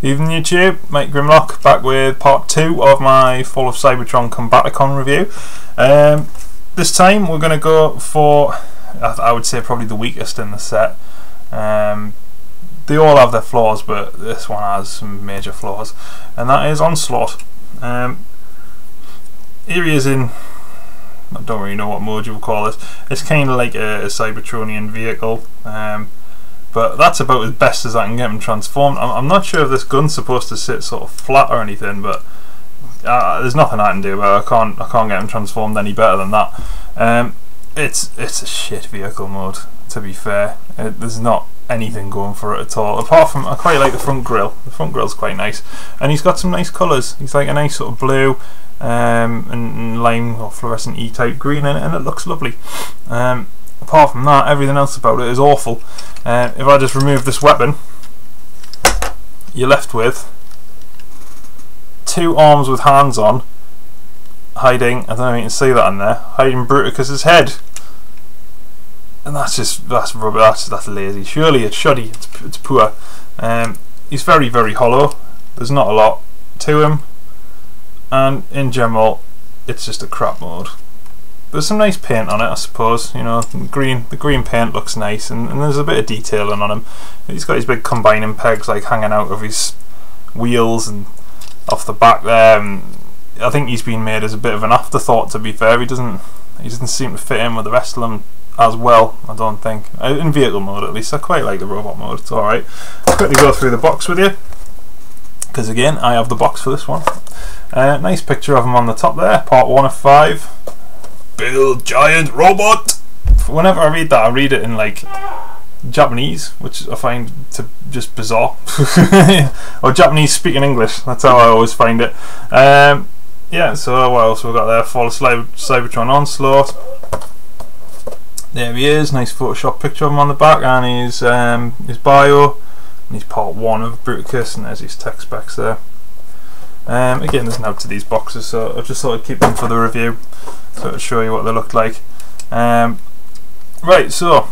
Evening YouTube, Mike Grimlock back with part 2 of my Fall of Cybertron Combaticon review. This time we're going to go for, I would say, probably the weakest in the set. They all have their flaws, but this one has some major flaws, and that is Onslaught. Here he is in, I don't really know what mode you would call it. It's kind of like a Cybertronian vehicle. But that's about as best as I can get him transformed. I'm not sure if this gun's supposed to sit sort of flat or anything, but there's nothing I can do about it. I can't get him transformed any better than that. It's a shit vehicle mode, to be fair. There's not anything going for it at all. Apart from, I quite like the front grille. The front grille's quite nice, and he's got some nice colours. He's like a nice sort of blue and lime or fluorescent E-type green in it, and it looks lovely. Apart from that, everything else about it is awful. If I just remove this weapon, you're left with two arms with hands on, hiding, I don't know if you can see that in there, hiding Bruticus's head. And that's rubbish, that's lazy. Surely it's shoddy, it's poor. He's very, very hollow. There's not a lot to him, and in general, it's just a crap mode. There's some nice paint on it, I suppose. You know, the green paint looks nice, and there's a bit of detailing on him. He's got his big combining pegs like hanging out of his wheels and off the back there. And I think he's been made as a bit of an afterthought, to be fair. He doesn't seem to fit in with the rest of them as well, I don't think. In vehicle mode at least. I quite like the robot mode, it's alright. I'll quickly go through the box with you, because again, I have the box for this one. Nice picture of him on the top there, part 1 of 5. Build giant robot. Whenever I read that, I read it in like Japanese, which I find to just bizarre. Or Japanese speaking English. That's how I always find it. Yeah. So what else we got there? Fall of Cybertron Onslaught. There he is. Nice Photoshop picture of him on the back, and his bio. And he's part 1 of Bruticus, and there's his tech specs there. Again, there's no to these boxes, so I just thought I'd keep them for the review, so to show you what they looked like. Right, so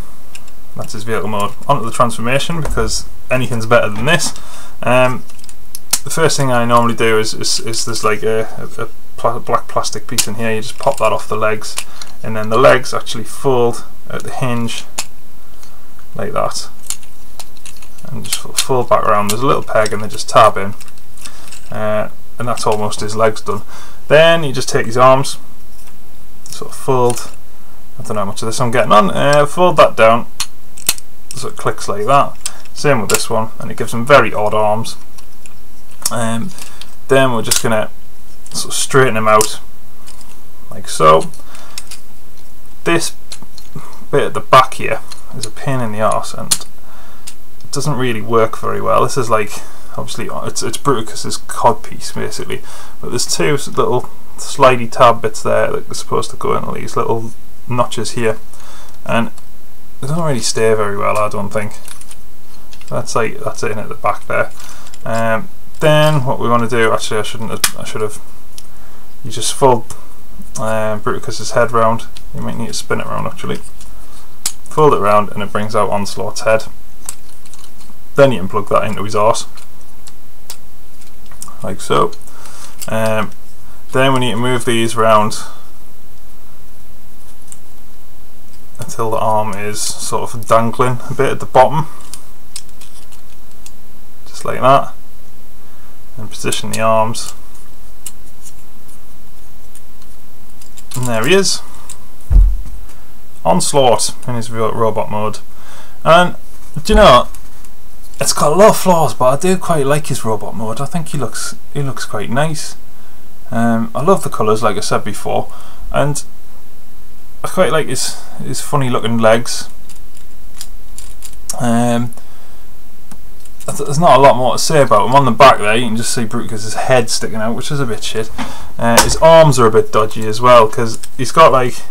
that's his vehicle mode. Onto the transformation, because anything's better than this. The first thing I normally do is there's like a black plastic piece in here. You just pop that off the legs, and then the legs actually fold at the hinge like that, and just fold back around. There's a little peg, and they just tab in. And that's almost his legs done. Then you just take his arms, sort of fold, I don't know how much of this I'm getting on, fold that down so it clicks like that. Same with this one, and it gives them very odd arms. Then we're just going to sort of straighten him out like so. This bit at the back here is a pain in the arse, and it doesn't really work very well. This is like, obviously it's Bruticus's codpiece basically, but there's two little slidey tab bits there that are supposed to go in these little notches here, and they don't really stay very well, I don't think. That's it in at the back there. Then what we want to do, actually I should have, you just fold Bruticus's head round. You might need to spin it round actually. Fold it round, and it brings out Onslaught's head. Then you can plug that into his arse, like so. Then we need to move these round until the arm is sort of dangling a bit at the bottom, just like that, and position the arms, and there he is, Onslaught in his robot mode. And do you know, it's got a lot of flaws, but I do quite like his robot mode. I think he looks quite nice. I love the colours, like I said before, and I quite like his funny looking legs. There's not a lot more to say about him. On the back there you can just see Bruticus's head sticking out, which is a bit shit. His arms are a bit dodgy as well, because he's got, like,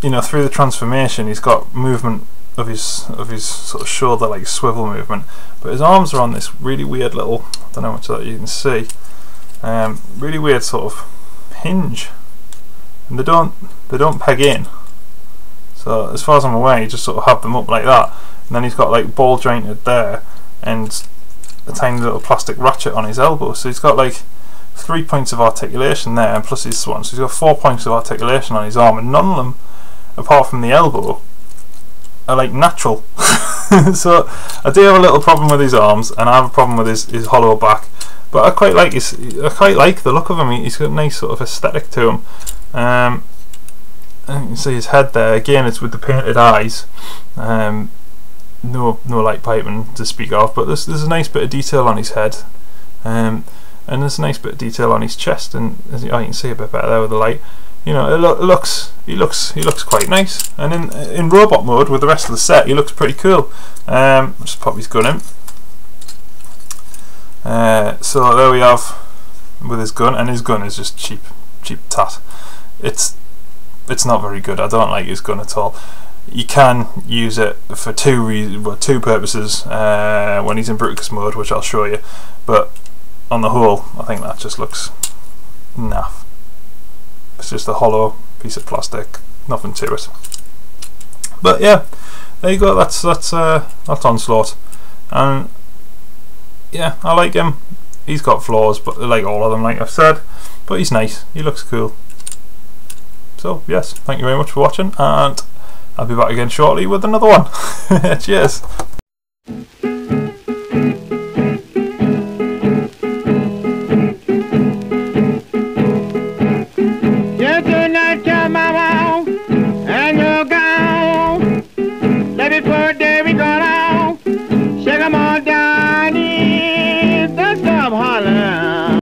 you know, through the transformation he's got movement of his sort of shoulder, like swivel movement, but his arms are on this really weird little, I don't know how much of that you can see, really weird sort of hinge, and they don't peg in. So as far as I'm aware, you just sort of have them up like that, and then he's got like ball jointed there, and a tiny little plastic ratchet on his elbow, so he's got like 3 points of articulation there, and plus his swan, so he's got 4 points of articulation on his arm, and none of them, apart from the elbow, are like natural. So I do have a little problem with his arms, and I have a problem with his hollow back, but I quite like the look of him. He's got a nice sort of aesthetic to him. And you can see his head there again, it's with the painted eyes. No light piping to speak of, but there's a nice bit of detail on his head, and there's a nice bit of detail on his chest, and as you can see a bit better there with the light. You know, he looks quite nice, and in robot mode with the rest of the set, he looks pretty cool. Just pop his gun in. So there we have with his gun, and his gun is just cheap tat. It's not very good. I don't like his gun at all. You can use it for two purposes when he's in Bruticus mode, which I'll show you, but on the whole I think that just looks naff. It's just a hollow piece of plastic, nothing to it. But yeah, there you go. That's Onslaught, and yeah, I like him. He's got flaws, but like all of them, like I've said, but he's nice. He looks cool. So yes, thank you very much for watching, and I'll be back again shortly with another one. Cheers.